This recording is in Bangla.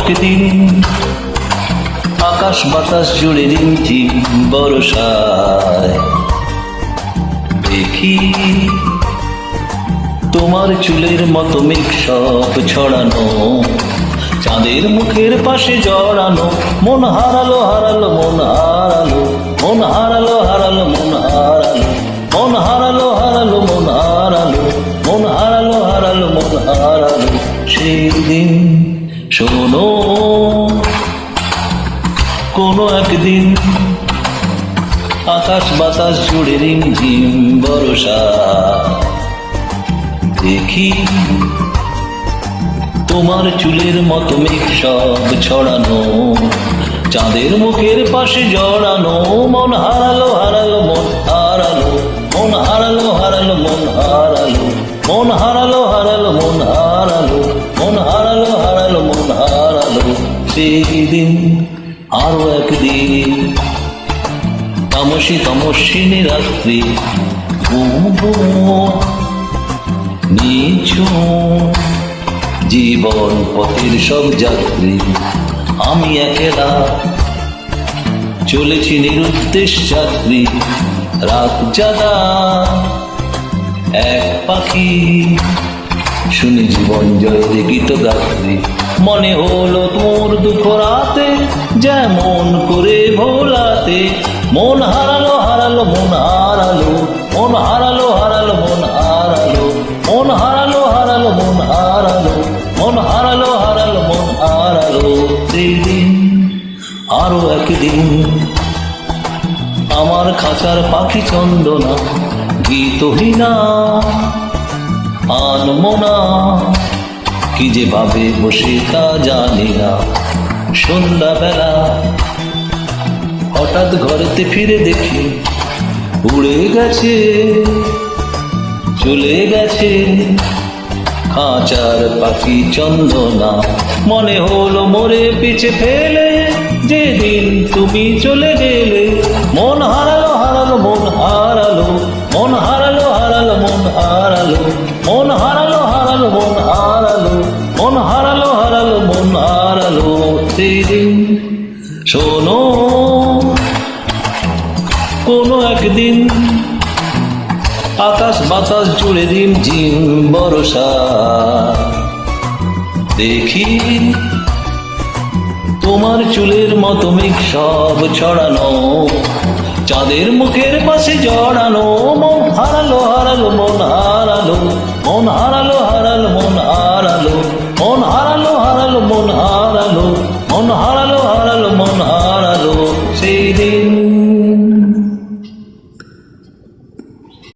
একদিন আকাশ বাতাস জুড়ে রিমঝিম বর্ষায় দেখি তোমার চুলের মতো মেঘ সব ছড়ানো, চাঁদের মুখের পাশে জড়ানো। মন হারালো হারালো মন হারালো, মন হারালো হারালো মন হারালো, মন হারালো হারালো মন হারালো, মন হারালো হারালো মন হারালো। সেই দিন শোনো কোনো একদিন আকাশ বাতাস জুড়ে রিমঝিম বর্ষা দেখি তোমার চুলের মতো মেঘ সব ছড়ানো, চাঁদের মুখের পাশে জড়ানো। মন হারালো হারালো মন হারালো, মন হারালো হারালো মন হারালো, মন হারালো হারালো মন হারালো, মন হারালো হারালো মন হারালো। সেদিন আরো একদিন তামসী তমস্বিনী রাত্রি, নিঝুম জীবন পথের সব যাত্রী। আমি একেলা চলেছি নিরুদ্দেশ যাত্রী, রাত জাগা এক পাখি শুনি জীবন জয়ের গীত গাত্রী। মনে হলো তোর দুঃখ রাতে যেমন করে ভোলাতে। মন হারালো হারালো মন হারালো, মন হারালো হারালো মন হারালো, মন হারালো হারালো মন হারালো, মন হারালো হারালো মন হারালো। সেই দিন আরো একদিন আমার খাঁচার পাখি চন্দনা গীতহীনা আনমনা, কি যে ভাবে বসে তা জানি না। সন্ধ্যাবেলা হঠাৎ ঘরেতে ফিরে দেখি উড়ে গেছে চলে গেছে খাঁচার পাখি চন্দনা। মনে হলো মোরে পিছে ফেলে যেদিন তুমি চলে গেলে। মন হারালো হারালো মন হারালো, মন হারালো হারালো মন হারালো, মন হারালো হারালো মন হারালো, মন হারালো হারালো মন হারালো। সেদিন শোনো কোনো একদিন আকাশ বাতাস জুড়ে রিমঝিম বর্ষা দেখি তোমার চুলের মতো মেঘ সব ছড়ানো, চাঁদের মুখের পাশে জড়ানো। মন হারালো হারালো মন হারালো, মন হারালো হারালো মন হারালো, মন হারালো হারালো মন হারালো,